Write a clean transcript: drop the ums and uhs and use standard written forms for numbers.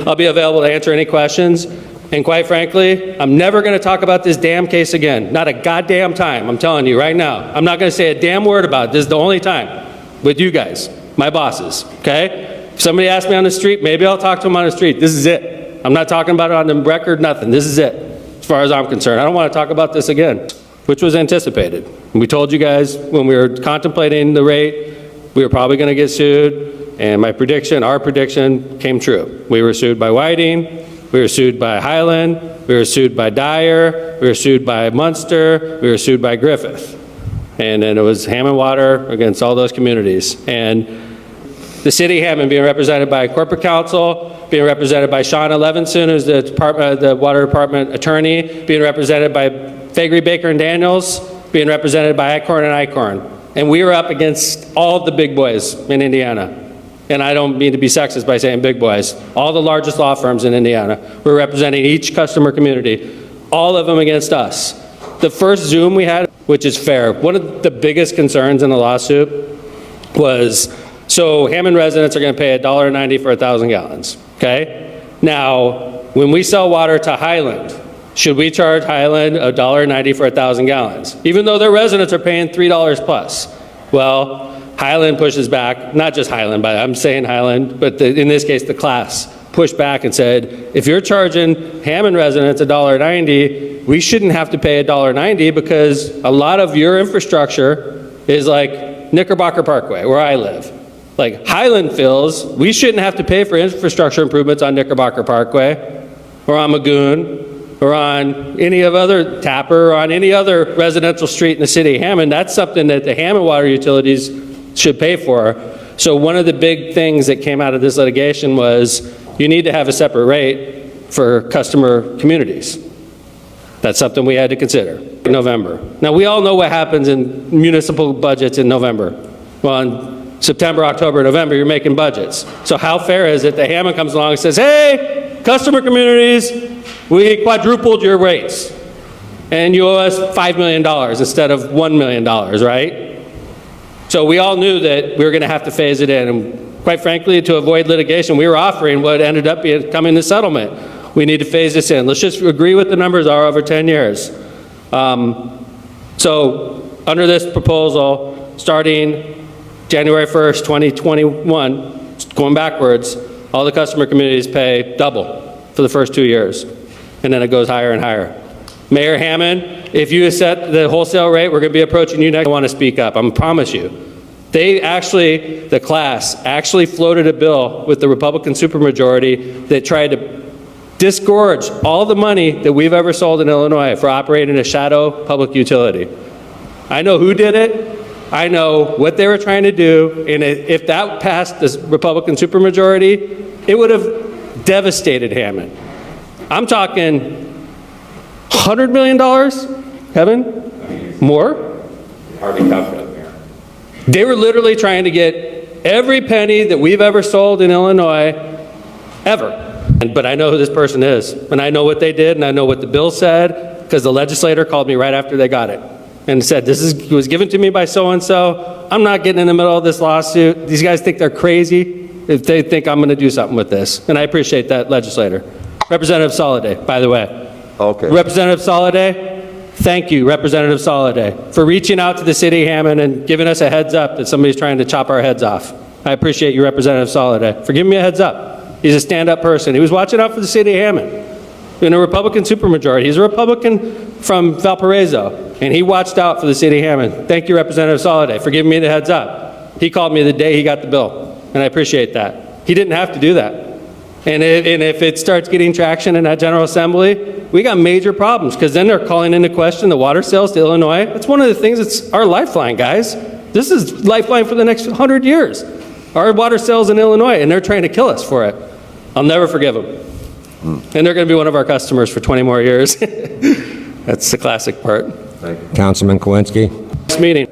I'll be available to answer any questions. And quite frankly, I'm never going to talk about this damn case again. Not a goddamn time, I'm telling you right now. I'm not going to say a damn word about it. This is the only time with you guys, my bosses, okay? If somebody asks me on the street, maybe I'll talk to them on the street. This is it. I'm not talking about it on the record, nothing. This is it, as far as I'm concerned. I don't want to talk about this again, which was anticipated. We told you guys when we were contemplating the rate, we were probably going to get sued, and my prediction, our prediction, came true. We were sued by Whiting. We were sued by Highland, we were sued by Dyer, we were sued by Munster, we were sued by Griffith. And then it was Hammond Water against all those communities. And the city of Hammond being represented by corporate counsel, being represented by Shauna Levinson, who's the water department attorney, being represented by Faegre, Baker, and Daniels, being represented by Icorn and Icorn. And we were up against all the big boys in Indiana. And I don't mean to be sexist by saying big boys. All the largest law firms in Indiana. We're representing each customer community. All of them against us. The first Zoom we had, which is fair, one of the biggest concerns in the lawsuit was, so Hammond residents are going to pay $1.90 for 1,000 gallons, okay? Now, when we sell water to Highland, should we charge Highland $1.90 for 1,000 gallons? Even though their residents are paying $3 plus. Well, Highland pushes back, not just Highland, but I'm saying Highland, but in this case, the class pushed back and said, if you're charging Hammond residents $1.90, we shouldn't have to pay $1.90 because a lot of your infrastructure is like Knickerbocker Parkway, where I live. Like Highland feels we shouldn't have to pay for infrastructure improvements on Knickerbocker Parkway or on Magoon or on any of other Tapper or on any other residential street in the city of Hammond. That's something that the Hammond water utilities should pay for. So one of the big things that came out of this litigation was you need to have a separate rate for customer communities. That's something we had to consider in November. Now we all know what happens in municipal budgets in November. Well, in September, October, November, you're making budgets. So how fair is it that Hammond comes along and says, hey, customer communities, we quadrupled your rates and you owe us $5 million instead of $1 million, right? So we all knew that we were going to have to phase it in. And quite frankly, to avoid litigation, we were offering what ended up becoming the settlement. We need to phase this in. Let's just agree what the numbers are over 10 years. So under this proposal, starting January 1st, 2021, going backwards, all the customer communities pay double for the first 2 years. And then it goes higher and higher. Mayor Hammond, if you set the wholesale rate, we're going to be approaching you next. I want to speak up, I promise you. They actually, the class, actually floated a bill with the Republican supermajority that tried to disgorge all the money that we've ever sold in Illinois for operating a shadow public utility. I know who did it. I know what they were trying to do. And if that passed the Republican supermajority, it would have devastated Hammond. I'm talking $100 million, Kevin? More? Hardly calculate, Mayor. They were literally trying to get every penny that we've ever sold in Illinois, ever. But I know who this person is, and I know what they did, and I know what the bill said, because the legislator called me right after they got it and said, this was given to me by so-and-so. I'm not getting in the middle of this lawsuit. These guys think they're crazy if they think I'm going to do something with this, and I appreciate that, legislator. Representative Soliday, by the way. Okay. Representative Soliday, thank you, Representative Soliday, for reaching out to the city of Hammond and giving us a heads up that somebody's trying to chop our heads off. I appreciate you, Representative Soliday, for giving me a heads up. He's a stand-up person. He was watching out for the city of Hammond in a Republican supermajority. He's a Republican from Valparaiso, and he watched out for the city of Hammond. Thank you, Representative Soliday, for giving me the heads up. He called me the day he got the bill, and I appreciate that. He didn't have to do that. And if it starts getting traction in that General Assembly, we got major problems, because then they're calling into question the water sales to Illinois. That's one of the things that's our lifeline, guys. This is lifeline for the next 100 years. Our water sales in Illinois, and they're trying to kill us for it. I'll never forgive them. And they're going to be one of our customers for 20 more years. That's the classic part. Councilman Kowinski. Next meeting.